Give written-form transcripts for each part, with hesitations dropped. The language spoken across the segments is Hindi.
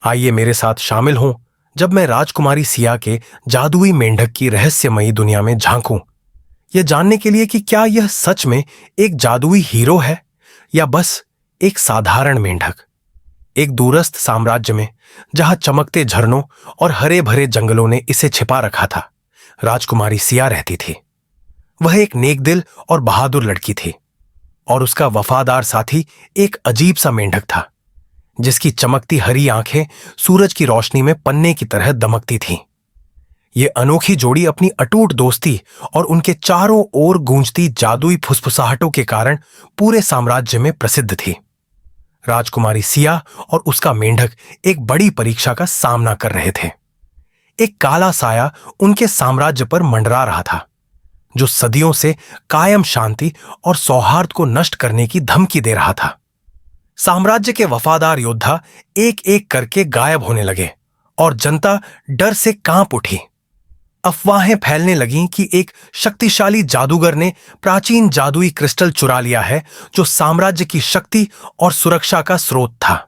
आइए मेरे साथ शामिल हों जब मैं राजकुमारी सिया के जादुई मेंढक की रहस्यमयी दुनिया में झांकूं, यह जानने के लिए कि क्या यह सच में एक जादुई हीरो है या बस एक साधारण मेंढक। एक दूरस्थ साम्राज्य में, जहां चमकते झरनों और हरे भरे जंगलों ने इसे छिपा रखा था, राजकुमारी सिया रहती थी। वह एक नेकदिल और बहादुर लड़की थी, और उसका वफादार साथी एक अजीब सा मेंढक था, जिसकी चमकती हरी आंखें सूरज की रोशनी में पन्ने की तरह दमकती थीं। ये अनोखी जोड़ी अपनी अटूट दोस्ती और उनके चारों ओर गूंजती जादुई फुसफुसाहटों के कारण पूरे साम्राज्य में प्रसिद्ध थी। राजकुमारी सिया और उसका मेंढक एक बड़ी परीक्षा का सामना कर रहे थे। एक काला साया उनके साम्राज्य पर मंडरा रहा था, जो सदियों से कायम शांति और सौहार्द को नष्ट करने की धमकी दे रहा था। साम्राज्य के वफादार योद्धा एक एक करके गायब होने लगे और जनता डर से कांप उठी। अफवाहें फैलने लगीं कि एक शक्तिशाली जादूगर ने प्राचीन जादुई क्रिस्टल चुरा लिया है, जो साम्राज्य की शक्ति और सुरक्षा का स्रोत था।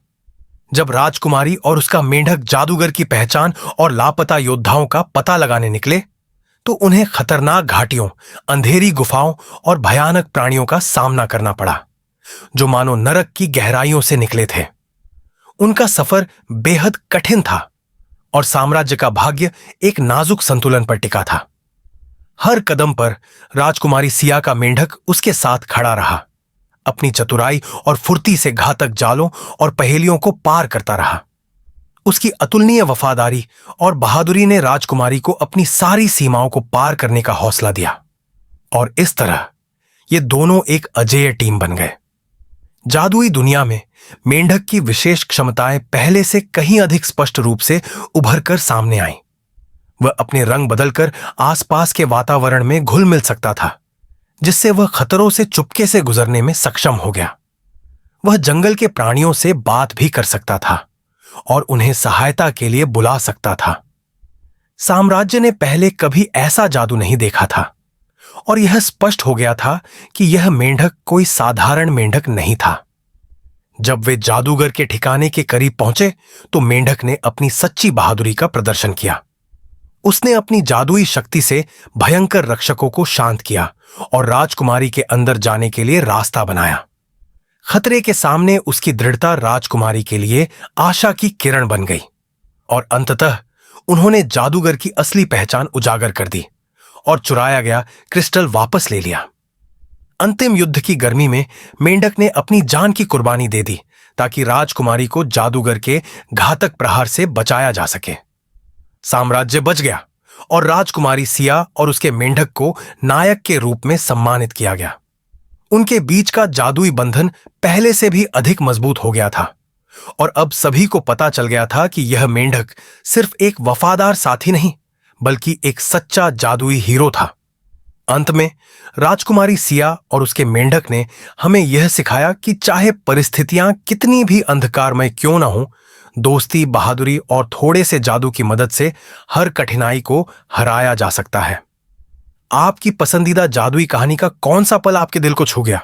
जब राजकुमारी और उसका मेंढक जादूगर की पहचान और लापता योद्धाओं का पता लगाने निकले, तो उन्हें खतरनाक घाटियों, अंधेरी गुफाओं और भयानक प्राणियों का सामना करना पड़ा, जो मानो नरक की गहराइयों से निकले थे। उनका सफर बेहद कठिन था और साम्राज्य का भाग्य एक नाजुक संतुलन पर टिका था। हर कदम पर राजकुमारी सिया का मेंढक उसके साथ खड़ा रहा, अपनी चतुराई और फुर्ती से घातक जालों और पहेलियों को पार करता रहा। उसकी अतुलनीय वफादारी और बहादुरी ने राजकुमारी को अपनी सारी सीमाओं को पार करने का हौसला दिया, और इस तरह ये दोनों एक अजेय टीम बन गए। जादुई दुनिया में मेंढक की विशेष क्षमताएं पहले से कहीं अधिक स्पष्ट रूप से उभरकर सामने आईं। वह अपने रंग बदलकर आसपास के वातावरण में घुल मिल सकता था, जिससे वह खतरों से चुपके से गुजरने में सक्षम हो गया। वह जंगल के प्राणियों से बात भी कर सकता था और उन्हें सहायता के लिए बुला सकता था। साम्राज्य ने पहले कभी ऐसा जादू नहीं देखा था, और यह स्पष्ट हो गया था कि यह मेंढक कोई साधारण मेंढक नहीं था। जब वे जादूगर के ठिकाने के करीब पहुंचे, तो मेंढक ने अपनी सच्ची बहादुरी का प्रदर्शन किया। उसने अपनी जादुई शक्ति से भयंकर रक्षकों को शांत किया और राजकुमारी के अंदर जाने के लिए रास्ता बनाया। खतरे के सामने उसकी दृढ़ता राजकुमारी के लिए आशा की किरण बन गई, और अंततः उन्होंने जादूगर की असली पहचान उजागर कर दी और चुराया गया क्रिस्टल वापस ले लिया। अंतिम युद्ध की गर्मी में मेंढक ने अपनी जान की कुर्बानी दे दी, ताकि राजकुमारी को जादूगर के घातक प्रहार से बचाया जा सके। साम्राज्य बच गया और राजकुमारी सिया और उसके मेंढक को नायक के रूप में सम्मानित किया गया। उनके बीच का जादुई बंधन पहले से भी अधिक मजबूत हो गया था, और अब सभी को पता चल गया था कि यह मेंढक सिर्फ एक वफादार साथी नहीं, बल्कि एक सच्चा जादुई हीरो था। अंत में राजकुमारी सिया और उसके मेंढक ने हमें यह सिखाया कि चाहे परिस्थितियां कितनी भी अंधकारमय क्यों ना हो, दोस्ती, बहादुरी और थोड़े से जादू की मदद से हर कठिनाई को हराया जा सकता है। आपकी पसंदीदा जादुई कहानी का कौन सा पल आपके दिल को छू गया?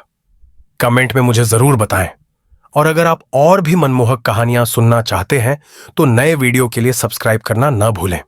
कमेंट में मुझे जरूर बताएं। और अगर आप और भी मनमोहक कहानियां सुनना चाहते हैं, तो नए वीडियो के लिए सब्सक्राइब करना न भूलें।